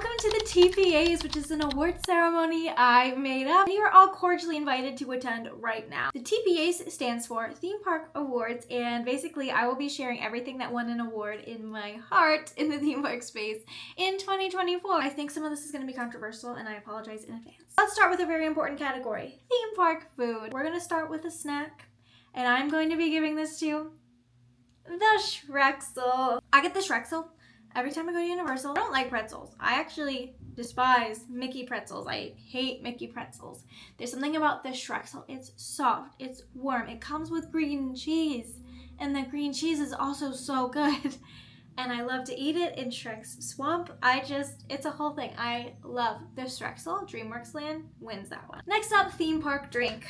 Welcome to the TPAs, which is an award ceremony I made up. You are all cordially invited to attend right now. The TPAs stands for Theme Park Awards, and basically I will be sharing everything that won an award in my heart in the theme park space in 2024. I think some of this is going to be controversial, and I apologize in advance. Let's start with a very important category, theme park food. We're going to start with a snack, and I'm going to be giving this to the Shrexel. I get the Shrexel every time I go to Universal. I don't like pretzels. I actually despise Mickey pretzels. I hate Mickey pretzels. There's something about the Shrexel. It's soft. It's warm. It comes with green cheese. And the green cheese is also so good. And I love to eat it in Shrek's Swamp. It's a whole thing. I love the Shrexel. DreamWorks Land wins that one. Next up, theme park drink.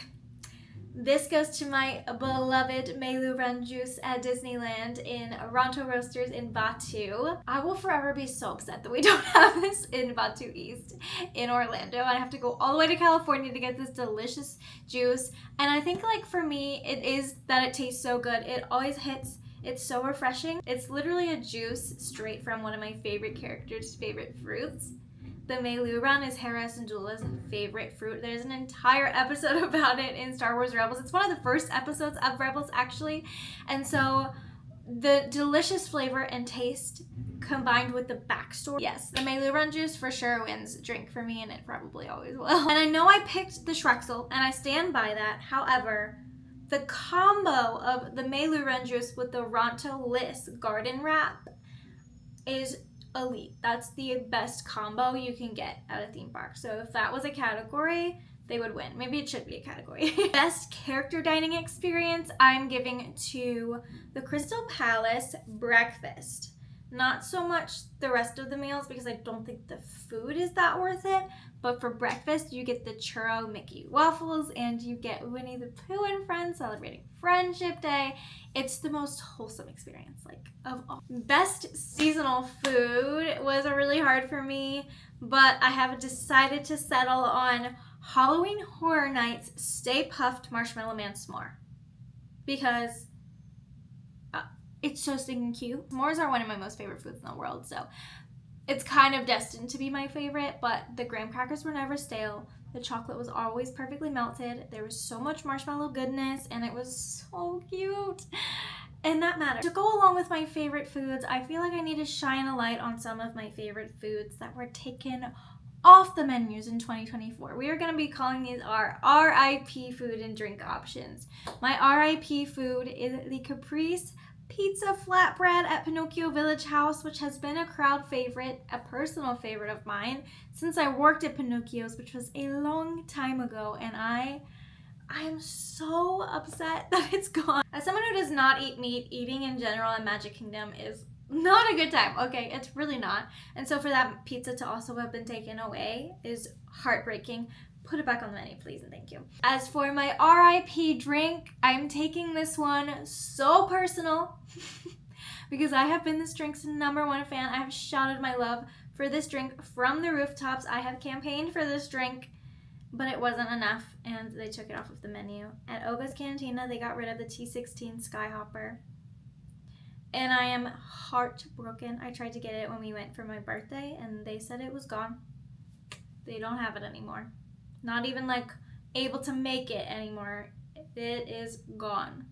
This goes to my beloved Melu Run juice at Disneyland in Ronto Roasters in Batu. I will forever be so upset that we don't have this in Batu East in Orlando. I have to go all the way to California to get this delicious juice. And I think for me, it is that it tastes so good. It always hits. It's so refreshing. It's literally a juice straight from one of my favorite characters' favorite fruits. The Melu Run is Hera Syndulla's favorite fruit. There's an entire episode about it in Star Wars Rebels. It's one of the first episodes of Rebels, actually. And so the delicious flavor and taste combined with the backstory. Yes, the Melu Run juice for sure wins drink for me, and it probably always will. And I know I picked the Shrexel, and I stand by that. However, the combo of the Melu Run juice with the Ronto Liss garden wrap is elite. That's the best combo you can get at a theme park. So if that was a category, they would win. Maybe it should be a category. Best character dining experience, I'm giving to the Crystal Palace breakfast. Not so much the rest of the meals because I don't think the food is that worth it. But for breakfast, you get the churro Mickey waffles and you get Winnie the Pooh and friends celebrating Friendship Day. It's the most wholesome experience, of all. Best seasonal food was really hard for me, but I have decided to settle on Halloween Horror Nights Stay Puffed Marshmallow Man S'more. Because it's so stinking cute. S'mores are one of my most favorite foods in the world, so it's kind of destined to be my favorite, but the graham crackers were never stale. The chocolate was always perfectly melted. There was so much marshmallow goodness, and it was so cute. And that matters. To go along with my favorite foods, I feel like I need to shine a light on some of my favorite foods that were taken off the menus in 2024. We are going to be calling these our RIP food and drink options. My RIP food is the Caprice Pizza Flatbread at Pinocchio Village House, which has been a crowd favorite, a personal favorite of mine, since I worked at Pinocchio's, which was a long time ago, and I am so upset that it's gone. As someone who does not eat meat, eating in general in Magic Kingdom is not a good time, okay? It's really not. And so for that pizza to also have been taken away is heartbreaking. Put it back on the menu, please, and thank you. As for my RIP drink, I'm taking this one so personal because I have been this drink's #1 fan. I have shouted my love for this drink from the rooftops. I have campaigned for this drink, but it wasn't enough, and they took it off of the menu. At Oga's Cantina, they got rid of the T16 Skyhopper, and I am heartbroken. I tried to get it when we went for my birthday, and they said it was gone. They don't have it anymore. Not even able to make it anymore. It is gone.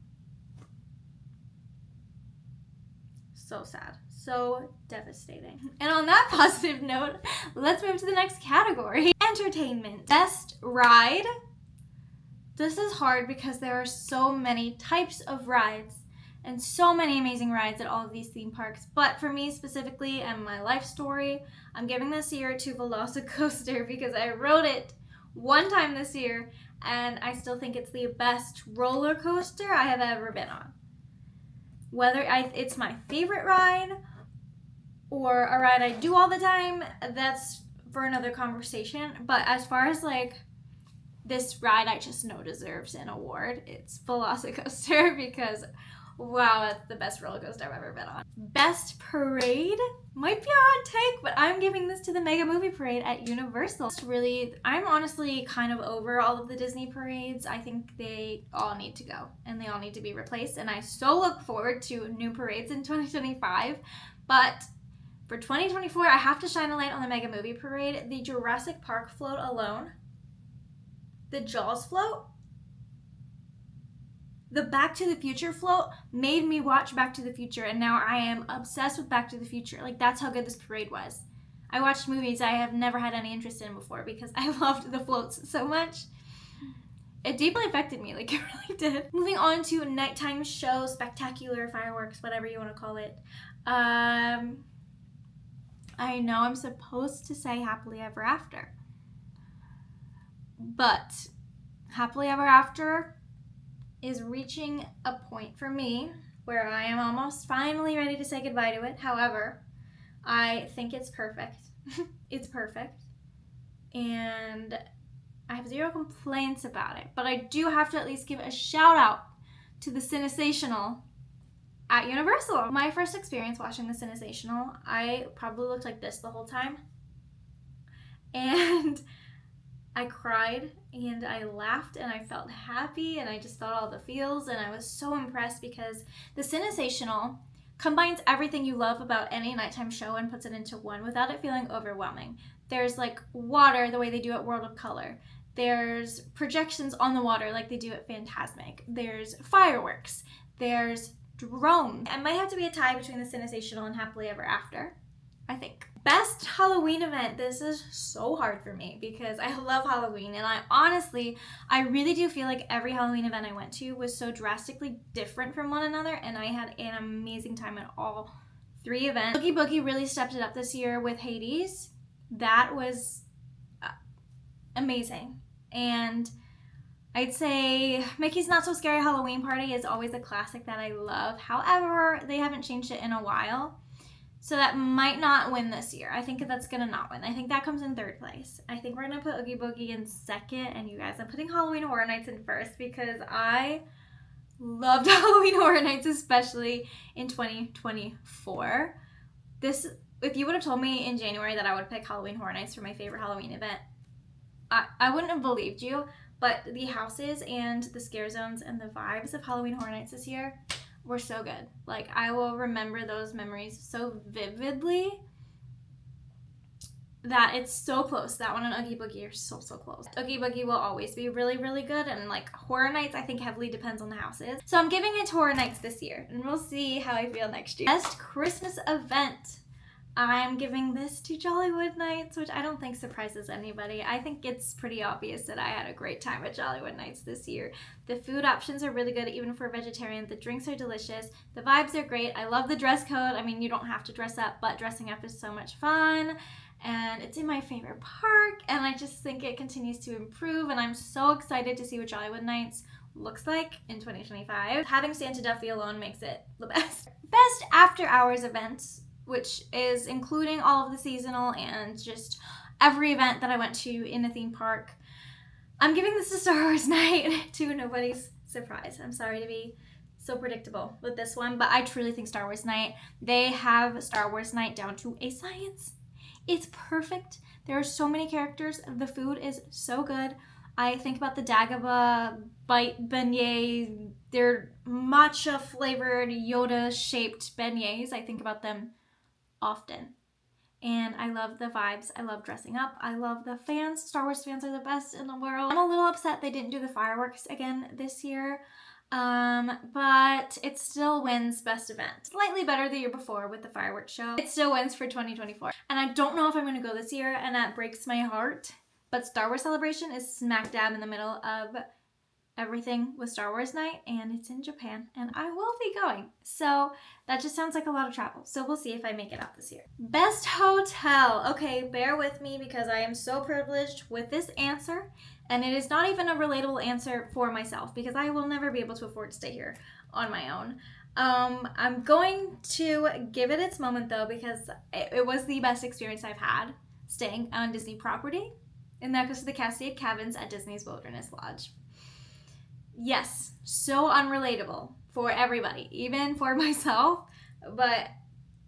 So sad. So devastating. And on that positive note, let's move to the next category. Entertainment. Best ride. This is hard because there are so many types of rides and so many amazing rides at all of these theme parks. But for me specifically and my life story, I'm giving this year to Velocicoaster because I rode it one time this year, and I still think it's the best roller coaster I have ever been on. Whether it's my favorite ride or a ride I do all the time, that's for another conversation. But as far as this ride I just know deserves an award, it's Velocicoaster because wow, that's the best roller coaster I've ever been on. Best parade might be a hot take, but I'm giving this to the Mega Movie Parade at Universal. I'm honestly kind of over all of the Disney parades. I think they all need to go and they all need to be replaced, and I so look forward to new parades in 2025. But For 2024, I have to shine a light on the Mega Movie Parade. The Jurassic Park float alone, the Jaws float, the Back to the Future float made me watch Back to the Future, and now I am obsessed with Back to the Future. Like, that's how good this parade was. I watched movies I have never had any interest in before because I loved the floats so much. It deeply affected me, like it really did. Moving on to nighttime show, spectacular fireworks, whatever you want to call it. I know I'm supposed to say Happily Ever After, but Happily Ever After is reaching a point for me where I am almost finally ready to say goodbye to it. However, I think it's perfect. It's perfect. And I have zero complaints about it. But I do have to at least give a shout out to the Cinesational at Universal. My first experience watching the Cinesational, I probably looked like this the whole time. And I cried and I laughed and I felt happy and I just felt all the feels, and I was so impressed because the Cinesational combines everything you love about any nighttime show and puts it into one without it feeling overwhelming. There's like water, the way they do at World of Color. There's projections on the water like they do at Fantasmic. There's fireworks. There's drones. It might have to be a tie between the Cinesational and Happily Ever After, I think. Best Halloween event. This is so hard for me because I love Halloween, and I really do feel like every Halloween event I went to was so drastically different from one another, and I had an amazing time at all three events. Oogie Boogie really stepped it up this year with Hades. That was amazing. And I'd say Mickey's Not So Scary Halloween Party is always a classic that I love. However, they haven't changed it in a while, so that might not win this year. I think that's gonna not win. I think that comes in third place. I think we're gonna put Oogie Boogie in second, and you guys, I'm putting Halloween Horror Nights in first because I loved Halloween Horror Nights, especially in 2024. If you would have told me in January that I would pick Halloween Horror Nights for my favorite Halloween event, I wouldn't have believed you. But the houses and the scare zones and the vibes of Halloween Horror Nights this year were so good. Like, I will remember those memories so vividly that it's so close. That one and Oogie Boogie are so close. Oogie Boogie will always be really, really good, and like Horror Nights, I think heavily depends on the houses. So I'm giving it to Horror Nights this year, and we'll see how I feel next year. Best Christmas event. I'm giving this to Jollywood Nights, which I don't think surprises anybody. I think it's pretty obvious that I had a great time at Jollywood Nights this year. The food options are really good, even for vegetarian. The drinks are delicious. The vibes are great. I love the dress code. I mean, you don't have to dress up, but dressing up is so much fun. And it's in my favorite park, and I just think it continues to improve, and I'm so excited to see what Jollywood Nights looks like in 2025. Having Santa Duffy alone makes it the best. Best after hours events, which is including all of the seasonal and just every event that I went to in a theme park. I'm giving this to Star Wars Night, to nobody's surprise. I'm sorry to be so predictable with this one, but I truly think Star Wars Night, they have Star Wars Night down to a science. It's perfect. There are so many characters. The food is so good. I think about the Dagobah bite beignet. They're matcha flavored Yoda shaped beignets. I think about them often. And I love the vibes. I love dressing up. I love the fans. Star Wars fans are the best in the world. I'm a little upset they didn't do the fireworks again this year. But it still wins best event. Slightly better the year before with the fireworks show. It still wins for 2024. And I don't know if I'm going to go this year, and that breaks my heart. But Star Wars Celebration is smack dab in the middle of everything with Star Wars Night, and it's in Japan, and I will be going. So that just sounds like a lot of travel. So we'll see if I make it out this year. Best hotel. Okay, bear with me because I am so privileged with this answer, and it is not even a relatable answer for myself because I will never be able to afford to stay here on my own. I'm going to give it its moment though because it was the best experience I've had staying on Disney property, and that goes to the Cascade Cabins at Disney's Wilderness Lodge. Yes, so unrelatable for everybody, even for myself, but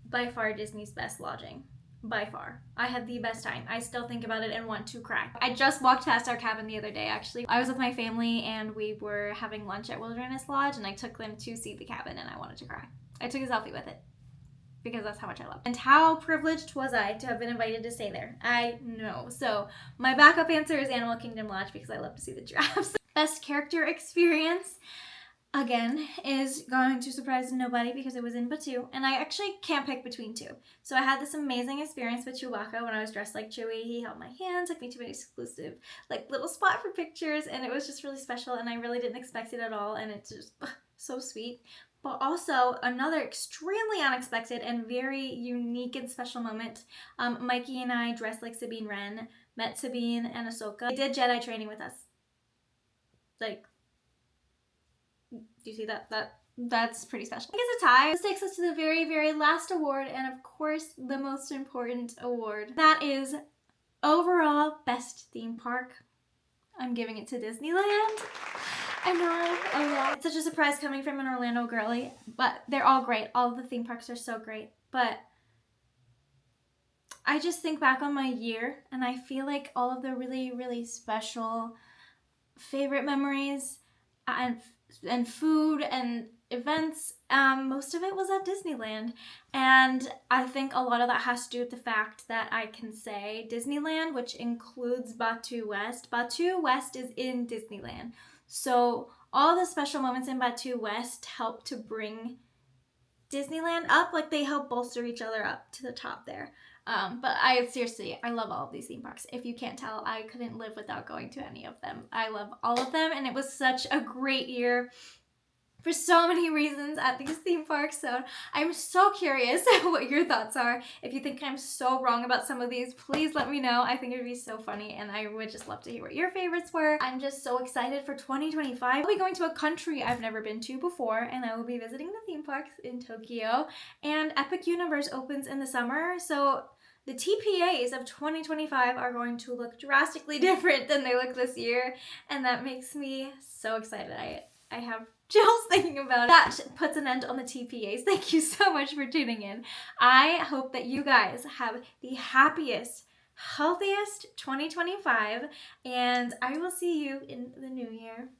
by far Disney's best lodging. By far. I had the best time. I still think about it and want to cry. I just walked past our cabin the other day, actually. I was with my family and we were having lunch at Wilderness Lodge, and I took them to see the cabin and I wanted to cry. I took a selfie with it. because that's how much I love it. And how privileged was I to have been invited to stay there? I know. So my backup answer is Animal Kingdom Lodge because I love to see the giraffes. Best character experience, again, is going to surprise nobody because it was in Batuu, and I actually can't pick between two. So I had this amazing experience with Chewbacca when I was dressed like Chewie. He held my hand, took me to an exclusive like little spot for pictures, and it was just really special, and I really didn't expect it at all, and it's just so sweet. But also another extremely unexpected and very unique and special moment. Mikey and I, dressed like Sabine Wren, met Sabine and Ahsoka. They did Jedi training with us. Like, do you see that? That's pretty special. I think it's a tie. This takes us to the very, very last award, and of course, the most important award. That is overall best theme park. I'm giving it to Disneyland. I know. It's such a surprise coming from an Orlando girly, but they're all great. All of the theme parks are so great. But I just think back on my year, and I feel like all of the really, really special favorite memories and food and events, most of it was at Disneyland. And I think a lot of that has to do with the fact that I can say Disneyland, which includes Batuu West. Batuu West is in Disneyland. So all the special moments in Batuu West help to bring Disneyland up, like they help bolster each other up to the top there. But I love all of these theme parks. If you can't tell, I couldn't live without going to any of them. I love all of them, and it was such a great year for so many reasons at these theme parks. So I'm so curious what your thoughts are. If you think I'm so wrong about some of these, please let me know. I think it would be so funny, and I would just love to hear what your favorites were. I'm just so excited for 2025. I'll be going to a country I've never been to before, and I will be visiting the theme parks in Tokyo. And Epic Universe opens in the summer, so the TPAs of 2025 are going to look drastically different than they look this year, and that makes me so excited. I have chills thinking about it. That puts an end on the TPAs. Thank you so much for tuning in. I hope that you guys have the happiest, healthiest 2025, and I will see you in the new year.